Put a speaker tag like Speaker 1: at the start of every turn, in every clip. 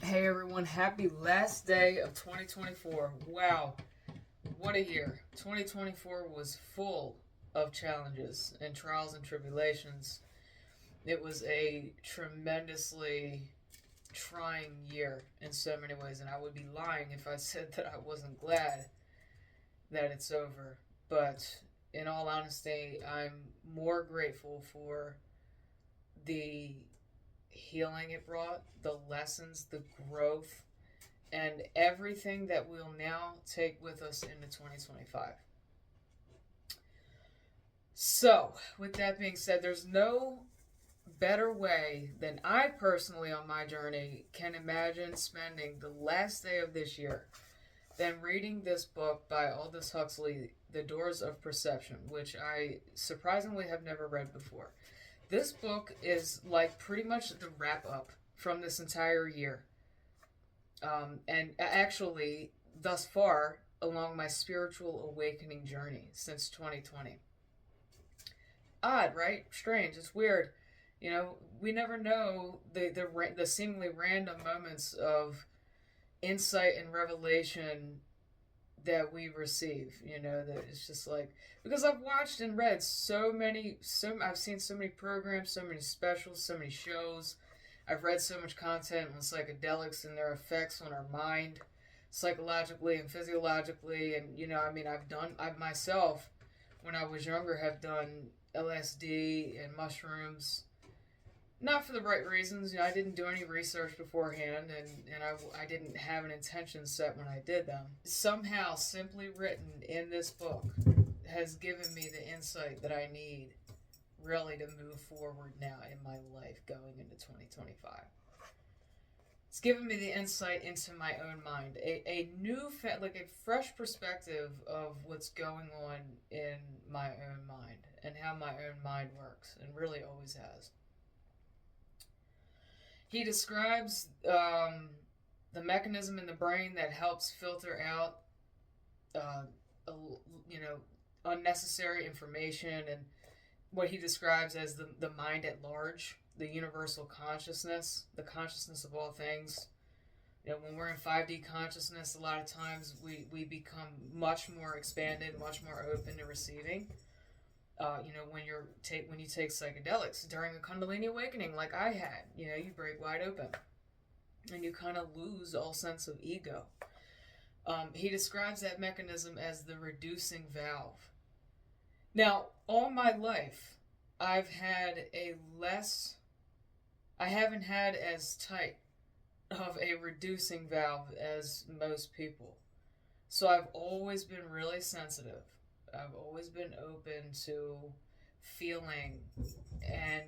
Speaker 1: Hey everyone, happy last day of 2024. Wow, what a year. 2024 was full of challenges and trials and tribulations. It was a tremendously trying year in so many ways, and I would be lying if I said that I wasn't glad that it's over. But in all honesty, I'm more grateful for the healing it brought, the lessons, the growth, and everything that we'll now take with us into 2025. So, with that being said, there's no better way than I personally on my journey can imagine spending the last day of this year than reading this book by Aldous Huxley, The Doors of Perception, which I surprisingly have never read before. This book is like pretty much the wrap up from this entire year. And actually, thus far, along my spiritual awakening journey since 2020. Odd, right? Strange. It's weird. You know, we never know the seemingly random moments of insight and revelation that we receive. You know, that it's just like because I've watched and read I've seen so many programs, so many specials, so mmany shows. I've read so much content on psychedelics and their effects on our mind, psychologically and physiologically, and I've myself, when I was younger, have done LSD and mushrooms, not for the right reasons. I didn't do any research beforehand, and I didn't have an intention set when I did them. Somehow, simply written in this book has given me the insight that I need really to move forward now in my life going into 2025. It's given me the insight into my own mind, a fresh perspective of what's going on in my own mind and how my own mind works, and really always has. He describes the mechanism in the brain that helps filter out, uh, you know, unnecessary information, and what he describes as the mind at large, the universal consciousness, the consciousness of all things. When we're in 5D consciousness, a lot of times we become much more expanded, much more open to receiving. When you take psychedelics during a Kundalini awakening, like I had, you break wide open, and you kind of lose all sense of ego. He describes that mechanism as the reducing valve. Now, all my life, I haven't had as tight of a reducing valve as most people. So I've always been really sensitive. I've always been open to feeling, and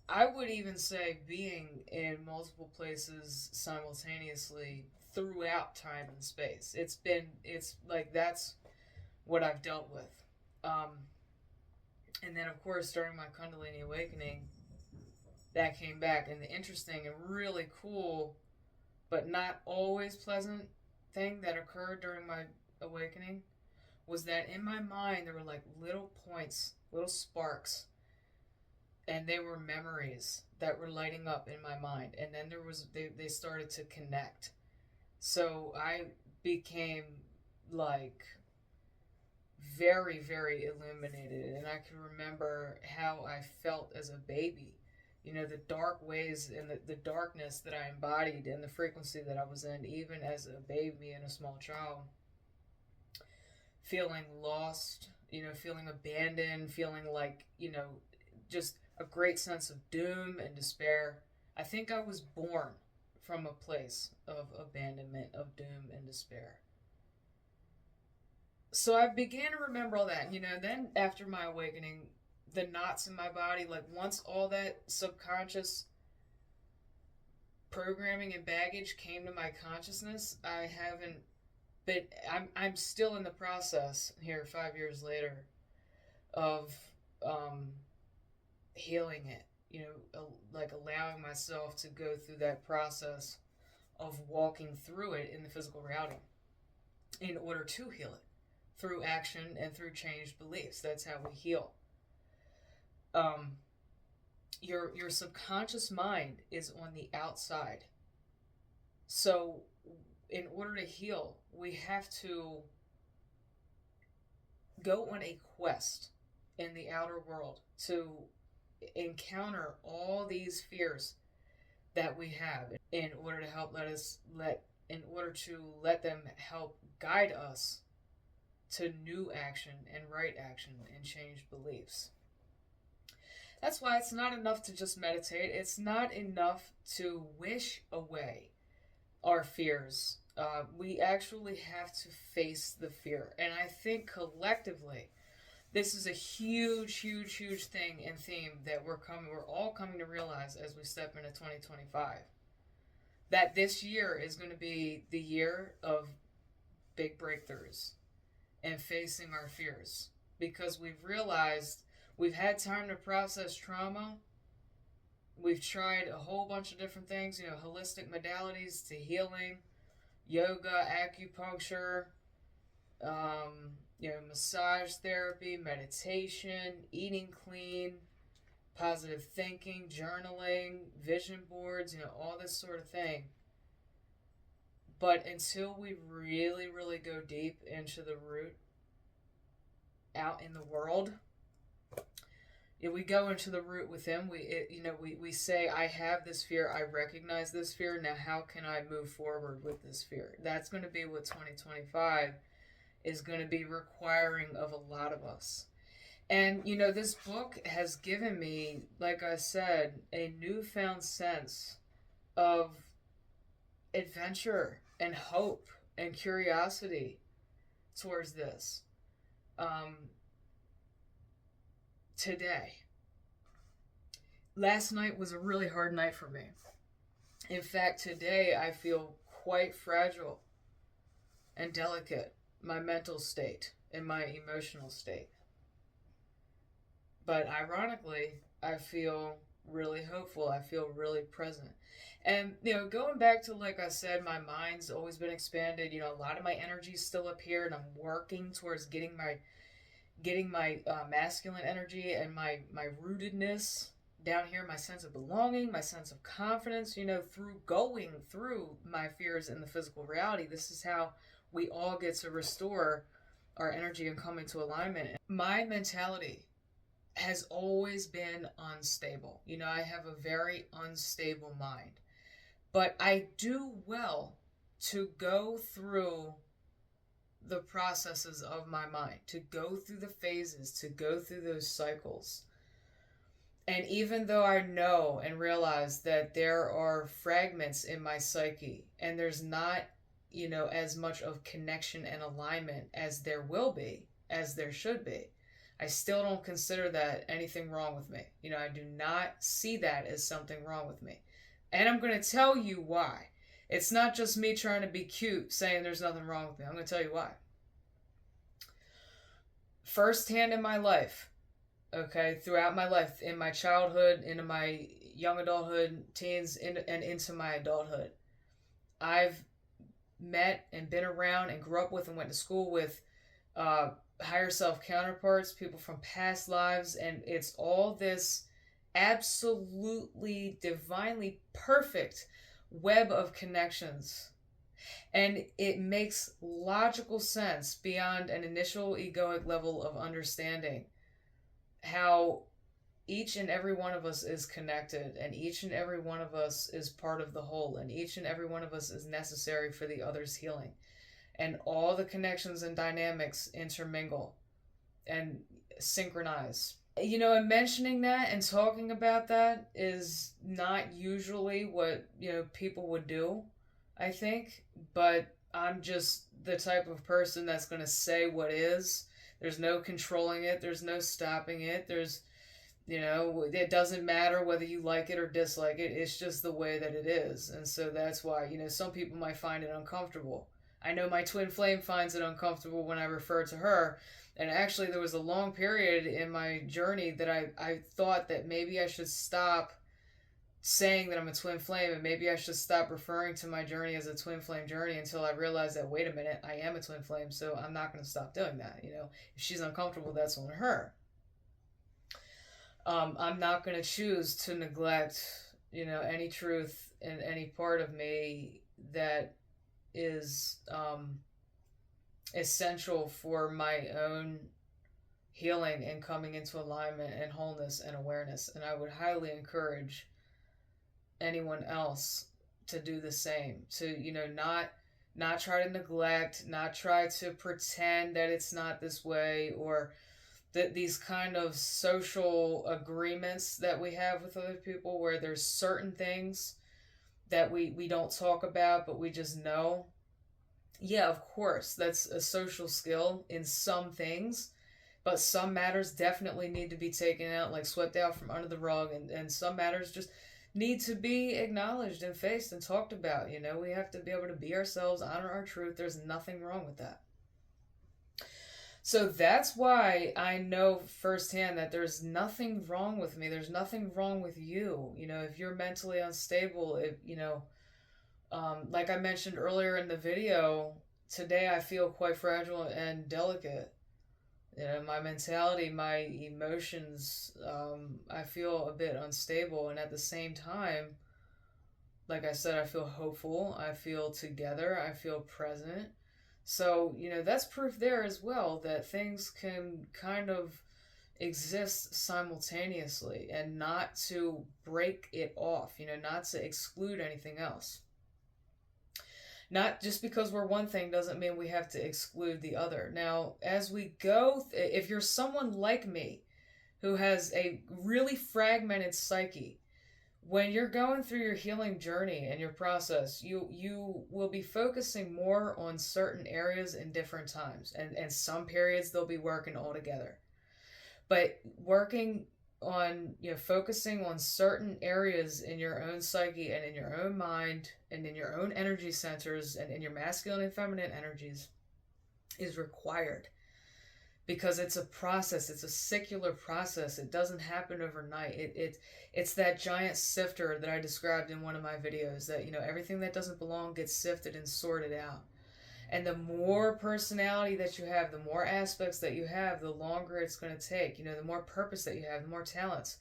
Speaker 1: I would even say being in multiple places simultaneously throughout time and space. It's like that's what I've dealt with. And then, of course, during my Kundalini awakening, that came back. And the interesting and really cool, but not always pleasant thing that occurred during my awakening was that in my mind, there were like little points, little sparks, and they were memories that were lighting up in my mind. And then they started to connect. So I became like very, very illuminated, and I can remember how I felt as a baby. The dark ways and the darkness that I embodied and the frequency that I was in, even as a baby and a small child. Feeling lost, feeling abandoned, feeling like, just a great sense of doom and despair. I think I was born from a place of abandonment, of doom and despair. So I began to remember all that. Then after my awakening, the knots in my body, like once all that subconscious programming and baggage came to my consciousness, I haven't, but I'm still in the process here 5 years later of healing it, like allowing myself to go through that process of walking through it in the physical reality in order to heal it through action and through changed beliefs. That's how we heal. Your subconscious mind is on the outside. So, in order to heal, we have to go on a quest in the outer world to encounter all these fears that we have in order to help in order to let them help guide us to new action and right action and change beliefs. That's why it's not enough to just meditate. It's not enough to wish away our fears. We actually have to face the fear. And I think collectively, this is a huge, huge, huge thing and theme that we're all coming to realize as we step into 2025. That this year is going to be the year of big breakthroughs and facing our fears, because we've realized we've had time to process trauma. We've tried a whole bunch of different things, holistic modalities to healing, yoga, acupuncture, massage therapy, meditation, eating clean, positive thinking, journaling, vision boards, all this sort of thing. But until we really, really go deep into the root out in the world, if we go into the root within, we say, I have this fear, I recognize this fear, now how can I move forward with this fear? That's going to be what 2025 is going to be requiring of a lot of us. And, this book has given me, like I said, a newfound sense of adventure and hope and curiosity towards this. Today. Last night was a really hard night for me. In fact, today I feel quite fragile and delicate, my mental state and my emotional state. But ironically, I feel really hopeful. I feel really present. And, going back to, like I said, my mind's always been expanded. A lot of my energy's still up here, and I'm working towards getting my masculine energy and my rootedness down here, my sense of belonging, my sense of confidence, through going through my fears in the physical reality. This is how we all get to restore our energy and come into alignment. My mentality has always been unstable. I have a very unstable mind. But I do well to go through the processes of my mind, to go through the phases, to go through those cycles. And even though I know and realize that there are fragments in my psyche and there's not, as much of connection and alignment as there will be, as there should be, I still don't consider that anything wrong with me. I do not see that as something wrong with me. And I'm going to tell you why. It's not just me trying to be cute saying there's nothing wrong with me. I'm going to tell you why. Firsthand in my life, throughout my life, in my childhood, into my young adulthood, teens, and into my adulthood, I've met and been around and grew up with and went to school with higher self counterparts, people from past lives, and it's all this absolutely divinely perfect web of connections. And it makes logical sense beyond an initial egoic level of understanding how each and every one of us is connected, and each and every one of us is part of the whole, and each and every one of us is necessary for the other's healing. And all the connections and dynamics intermingle and synchronize. And mentioning that and talking about that is not usually what, people would do, I think. But I'm just the type of person that's going to say what is. There's no controlling it. There's no stopping it. There's, it doesn't matter whether you like it or dislike it. It's just the way that it is. And so that's why, some people might find it uncomfortable. I know my twin flame finds it uncomfortable when I refer to her. And actually, there was a long period in my journey that I thought that maybe I should stop saying that I'm a twin flame, and maybe I should stop referring to my journey as a twin flame journey, until I realized that, wait a minute, I am a twin flame, so I'm not going to stop doing that. If she's uncomfortable, that's on her. I'm not going to choose to neglect, any truth in any part of me that is essential for my own healing and coming into alignment and wholeness and awareness. And I would highly encourage anyone else to do the same, to, not try to neglect, not try to pretend that it's not this way, or that these kind of social agreements that we have with other people where there's certain things that we don't talk about but we just know. Yeah, of course, that's a social skill in some things, but some matters definitely need to be taken out, like swept out from under the rug, and some matters just need to be acknowledged and faced and talked about. We have to be able to be ourselves, honor our truth. There's nothing wrong with that. So that's why I know firsthand that there's nothing wrong with me. There's nothing wrong with you. If you're mentally unstable, like I mentioned earlier in the video, today I feel quite fragile and delicate. My mentality, my emotions, I feel a bit unstable. And at the same time, like I said, I feel hopeful. I feel together. I feel present. So, that's proof there as well that things can kind of exist simultaneously, and not to break it off, not to exclude anything else. Not just because we're one thing doesn't mean we have to exclude the other. Now, as we go, if you're someone like me who has a really fragmented psyche, when you're going through your healing journey and your process, you will be focusing more on certain areas in different times. And some periods they'll be working all together. But working on, focusing on certain areas in your own psyche and in your own mind and in your own energy centers and in your masculine and feminine energies is required. Because it's a process, it's a secular process. It doesn't happen overnight. It's that giant sifter that I described in one of my videos, that everything that doesn't belong gets sifted and sorted out. And the more personality that you have, the more aspects that you have, the longer it's going to take. The more purpose that you have, the more talents,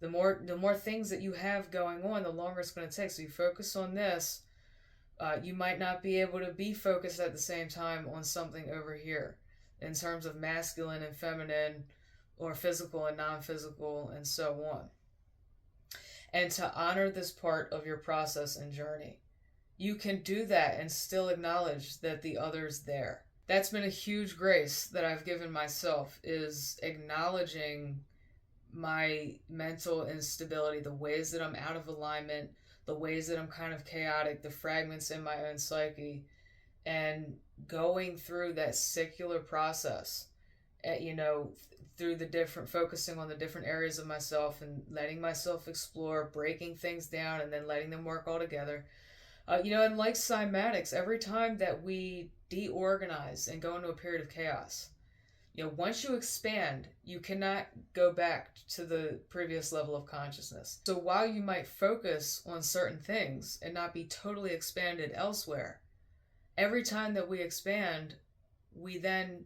Speaker 1: the more things that you have going on, the longer it's going to take. So you focus on this. You might not be able to be focused at the same time on something over here, in terms of masculine and feminine, or physical and non-physical, and so on. And to honor this part of your process and journey. You can do that and still acknowledge that the other's there. That's been a huge grace that I've given myself, is acknowledging my mental instability, the ways that I'm out of alignment, the ways that I'm kind of chaotic, the fragments in my own psyche, and going through that secular process, through the different, focusing on the different areas of myself and letting myself explore, breaking things down and then letting them work all together. And like cymatics, every time that we deorganize and go into a period of chaos, once you expand, you cannot go back to the previous level of consciousness. So while you might focus on certain things and not be totally expanded elsewhere, every time that we expand, we then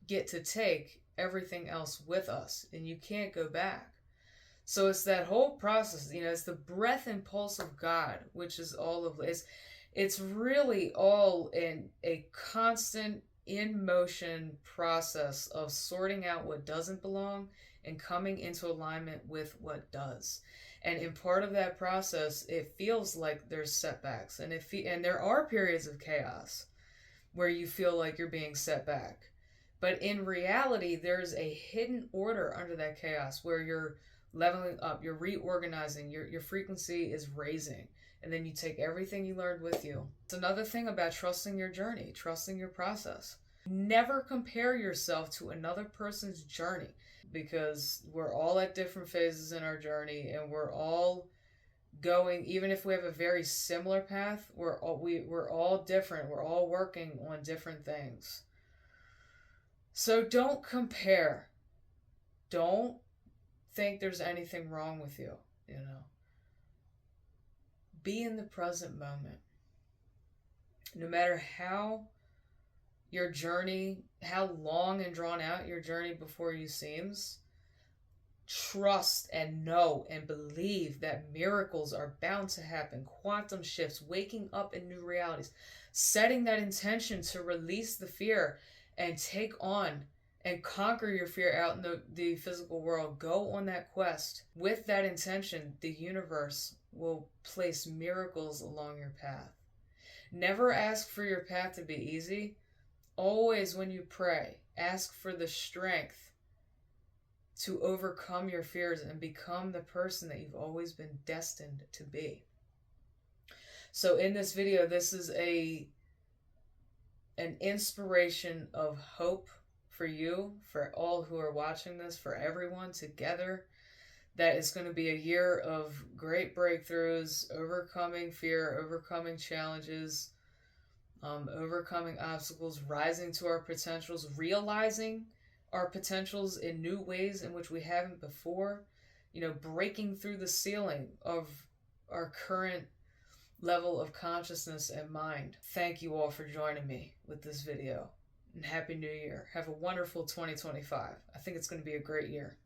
Speaker 1: get to take everything else with us, and you can't go back. So it's that whole process, it's the breath and pulse of God, which is all of this. It's really all in a constant, in motion process of sorting out what doesn't belong and coming into alignment with what does. And in part of that process, it feels like there's setbacks, and and there are periods of chaos where you feel like you're being set back. But in reality, there's a hidden order under that chaos where you're leveling up, you're reorganizing, your frequency is raising, and then you take everything you learned with you. It's another thing about trusting your journey, trusting your process. Never compare yourself to another person's journey, because we're all at different phases in our journey, and we're all going, even if we have a very similar path, we're all different. We're all working on different things. So don't compare. Don't think there's anything wrong with you, Be in the present moment. No matter how long and drawn out your journey before you seems, trust and know and believe that miracles are bound to happen, quantum shifts, waking up in new realities, setting that intention to release the fear and take on and conquer your fear out in the physical world. Go on that quest. With that intention, the universe will place miracles along your path. Never ask for your path to be easy. Always, when you pray, ask for the strength to overcome your fears and become the person that you've always been destined to be. So in this video, this is an inspiration of hope for you, for all who are watching this, for everyone together, that it's going to be a year of great breakthroughs, overcoming fear, overcoming challenges, overcoming obstacles, rising to our potentials, realizing our potentials in new ways in which we haven't before, breaking through the ceiling of our current level of consciousness and mind. Thank you all for joining me with this video, and Happy New Year. Have a wonderful 2025. I think it's going to be a great year.